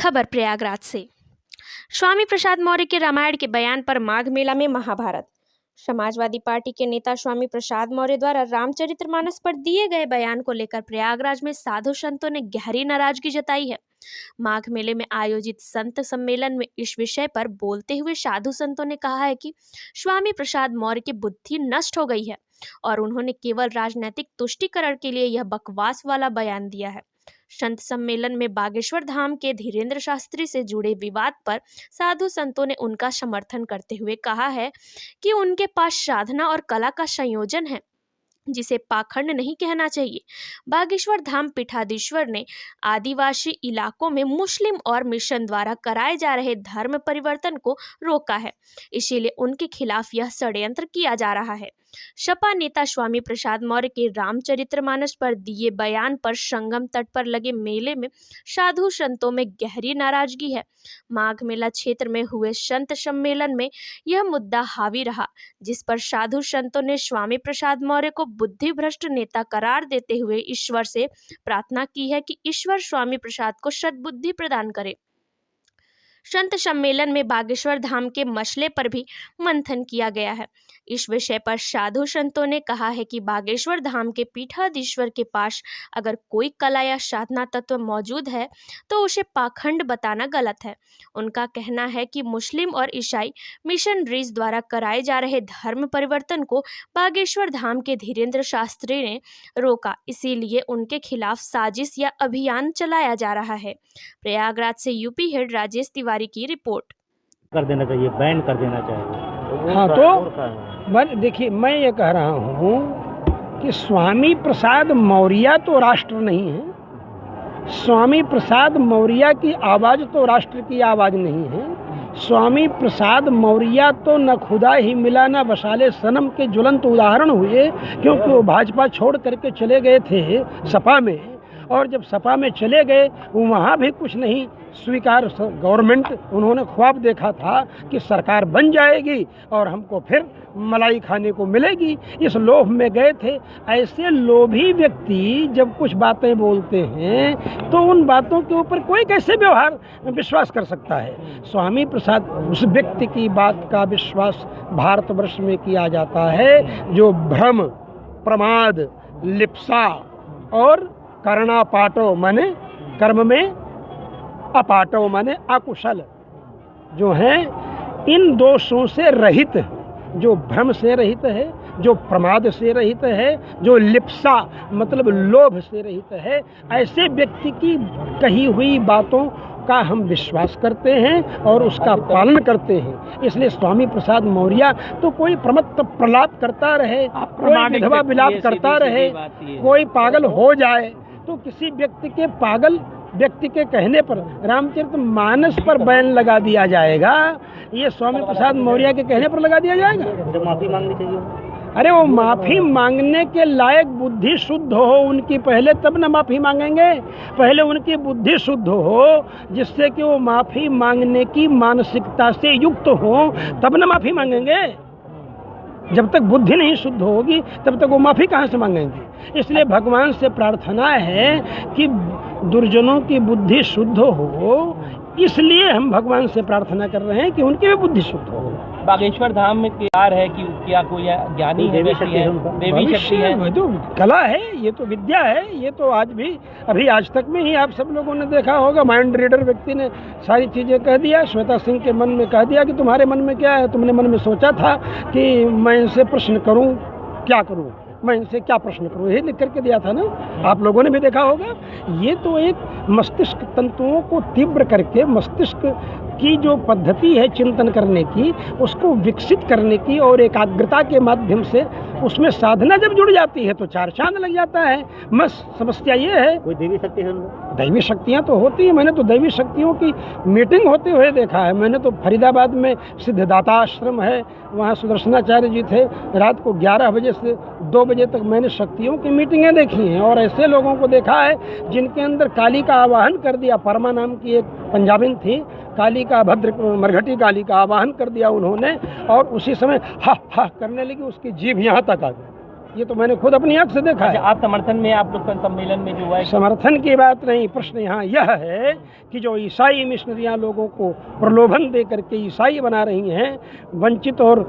खबर प्रयागराज से। स्वामी प्रसाद मौर्य के रामायण के बयान पर माघ मेला में महाभारत। समाजवादी पार्टी के नेता स्वामी प्रसाद मौर्य द्वारा रामचरितमानस पर दिए गए बयान को लेकर प्रयागराज में साधु संतों ने गहरी नाराजगी जताई है। माघ मेले में आयोजित संत सम्मेलन में इस विषय पर बोलते हुए साधु संतों ने कहा है कि स्वामी प्रसाद मौर्य की बुद्धि नष्ट हो गई है और उन्होंने केवल राजनीतिक तुष्टीकरण के लिए यह बकवास वाला बयान दिया है। संत सम्मेलन में बागेश्वर धाम के धीरेन्द्र शास्त्री से जुड़े विवाद पर साधु संतों ने उनका समर्थन करते हुए कहा है कि उनके पास साधना और कला का संयोजन है जिसे पाखंड नहीं कहना चाहिए। बागेश्वर धाम पीठाधीश्वर ने आदिवासी इलाकों में मुस्लिम और मिशन द्वारा कराए जा रहे धर्म परिवर्तन को रोका है, इसीलिए उनके खिलाफ यह षड्यंत्र किया जा रहा है। सपा नेता स्वामी प्रसाद मौर्य के रामचरितमानस पर दिए बयान पर संगम तट पर लगे मेले में साधु संतों में गहरी नाराजगी है। माघ मेला क्षेत्र में हुए संत सम्मेलन में यह मुद्दा हावी रहा, जिस पर साधु संतों ने स्वामी प्रसाद मौर्य को बुद्धि भ्रष्ट नेता करार देते हुए ईश्वर से प्रार्थना की है कि ईश्वर स्वामी प्रसाद को सद्बुद्धि प्रदान करे। संत सम्मेलन में बागेश्वर धाम के मसले पर भी मंथन किया गया है। इस विषय पर साधु संतों ने कहा है कि बागेश्वर धाम के पीठाधीश्वर के पास अगर कोई कला या साधना तत्व मौजूद है तो उसे पाखंड बताना गलत है। उनका कहना है कि मुस्लिम और ईसाई मिशनरीज द्वारा कराए जा रहे धर्म परिवर्तन को बागेश्वर धाम के धीरेन्द्र शास्त्री ने रोका, इसीलिए उनके खिलाफ साजिश या अभियान चलाया जा रहा है। प्रयागराज से यूपी हेड राजेश तिवारी की रिपोर्ट। कर देना चाहिए, बैन कर देना चाहिए। हाँ, तो देखिए, मैं ये कह रहा हूँ कि स्वामी प्रसाद मौर्य तो राष्ट्र नहीं है। स्वामी प्रसाद मौर्य की आवाज़ तो राष्ट्र की आवाज़ नहीं है। स्वामी प्रसाद मौर्य तो न खुदा ही मिला न वसाले सनम के ज्वलंत उदाहरण हुए, क्योंकि वो भाजपा छोड़ करके चले गए थे सपा में, और जब सपा में चले गए वहाँ भी कुछ नहीं स्वीकार। गवर्नमेंट, उन्होंने ख्वाब देखा था कि सरकार बन जाएगी और हमको फिर मलाई खाने को मिलेगी, इस लोभ में गए थे। ऐसे लोभी व्यक्ति जब कुछ बातें बोलते हैं तो उन बातों के ऊपर कोई कैसे व्यवहार विश्वास कर सकता है। स्वामी प्रसाद, उस व्यक्ति की बात का विश्वास भारतवर्ष में किया जाता है जो भ्रम, प्रमाद, लिप्सा और कर्णापाटो माने कर्म में, अपाटो माने अकुशल जो है, इन दोषों से रहित, जो भ्रम से रहित है, जो प्रमाद से रहित है, जो लिप्सा मतलब लोभ से रहित है, ऐसे व्यक्ति की कही हुई बातों का हम विश्वास करते हैं और उसका पालन करते हैं। इसलिए स्वामी प्रसाद मौर्य तो कोई प्रमत्त प्रलाप करता रहे, कोई विधवा विलाप करता रहे, कोई पागल हो जाए तो किसी व्यक्ति के पागल व्यक्ति के कहने पर रामचरितमानस पर बैन लगा दिया जाएगा। ये स्वामी प्रसाद मौर्य के कहने पर लगा दिया जाएगा। तो माफी मांगनी चाहिए। अरे वो माफी मांगने के लायक बुद्धि शुद्ध हो उनकी पहले, तब ना माफी मांगेंगे। पहले उनकी बुद्धि शुद्ध हो जिससे कि वो माफी मांगने की मानसिकता से युक्त हो, तब ना माफी मांगेंगे। जब तक बुद्धि नहीं शुद्ध होगी तब तक वो माफ़ी कहाँ से मांगेंगे। इसलिए भगवान से प्रार्थना है कि दुर्जनों की बुद्धि शुद्ध हो, इसलिए हम भगवान से प्रार्थना कर रहे हैं कि उनकी भी बुद्धि शुद्ध हो। बागेश्वर धाम में प्यार है कि क्या कोई ज्ञानी है, देवी शक्ति है, ये तो कला है, ये तो विद्या है। ये तो आज भी, अभी आज तक में ही आप सब लोगों ने देखा होगा, माइंड रीडर व्यक्ति ने सारी चीज़ें कह दिया। श्वेता सिंह के मन में कह दिया कि तुम्हारे मन में क्या है। तुमने मन में सोचा था कि मैं इनसे प्रश्न करूं, क्या करूं, मैं इनसे क्या प्रश्न करूं, यही लिख करके दिया था ना। आप लोगों ने भी देखा होगा। ये तो एक मस्तिष्क तंतुओं को तीव्र करके, मस्तिष्क की जो पद्धति है चिंतन करने की, उसको विकसित करने की, और एकाग्रता के माध्यम से उसमें साधना जब जुड़ जाती है तो चार चांद लग जाता है। बस समस्या ये है, कोई देवी शक्ति है? दैवी शक्तियाँ तो होती हैं। मैंने तो दैवी शक्तियों की मीटिंग होते हुए देखा है। मैंने तो फरीदाबाद में सिद्धदाता आश्रम है, वहाँ सुदर्शनाचार्य जी थे। रात को 11 बजे से 2 बजे तक मैंने शक्तियों की मीटिंगें देखी हैं, और ऐसे लोगों को देखा है जिनके अंदर काली का आवाहन कर दिया। परमा नाम की एक पंजाबिन थी, काली का, भद्र मरघटी काली का आवाहन कर दिया उन्होंने, और उसी समय हा हा करने लगी, उसकी जीभ यहाँ तक आ गई। ये तो मैंने खुद अपनी आंख से देखा है। अच्छा, आप समर्थन में आप लोग का सम्मेलन में जो हुआ है समर्थन की बात नहीं, प्रश्न यहाँ यह है कि जो ईसाई मिशनरियाँ लोगों को प्रलोभन दे करके ईसाई बना रही हैं, वंचित और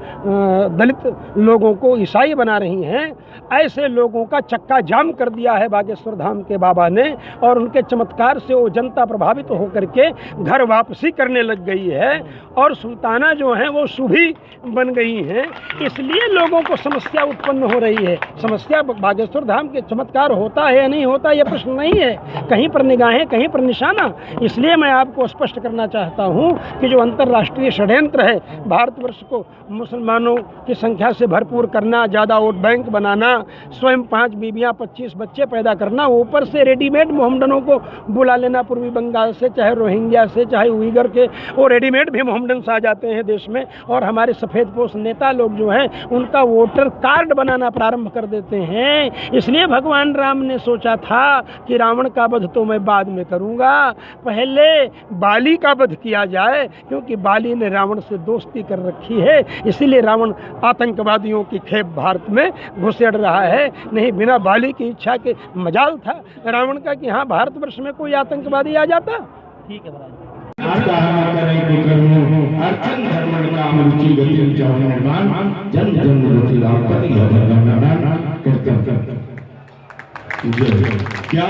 दलित लोगों को ईसाई बना रही हैं, ऐसे लोगों का चक्का जाम कर दिया है बागेश्वर धाम के बाबा ने, और उनके चमत्कार से वो जनता प्रभावित होकर के घर वापसी करने लग गई है, और सुल्ताना जो है वो शुभी बन गई हैं। इसलिए लोगों को समस्या उत्पन्न हो रही है। समस्या बागेश्वर धाम के चमत्कार होता है या नहीं होता, यह प्रश्न नहीं है, कहीं पर निगाहें कहीं पर निशाना। इसलिए मैं आपको स्पष्ट करना चाहता हूं कि जो अंतर्राष्ट्रीय षड्यंत्र है भारतवर्ष को मुसलमानों की संख्या से भरपूर करना, ज़्यादा वोट बैंक बनाना, स्वयं 5 बीबियाँ 25 बच्चे पैदा करना, ऊपर से रेडीमेड मोहम्मडनों को बुला लेना पूर्वी बंगाल से, चाहे रोहिंग्या से, चाहे उइगर के, वो रेडीमेड भी मोहम्मडन्स आ जाते हैं देश में, और हमारे सफ़ेदपोश नेता लोग जो हैं उनका वोटर कार्ड बनाना प्रारंभ कर देते हैं। इसलिए भगवान राम ने सोचा था कि रावण का वध तो मैं बाद में करूंगा, पहले बाली का वध किया जाए, क्योंकि बाली ने रावण से दोस्ती कर रखी है। इसीलिए रावण आतंकवादियों की खेप भारत में घुसेड़ रहा है। नहीं, बिना बाली की इच्छा के मजाल था रावण का कि हाँ भारतवर्ष में कोई आतंकवादी आ जाता। ठीक है महाराज। अर्चन धर्म काम रुचि गति चाह निर्माण जन जन रुचि लाभ पर यह भगवान करते क्या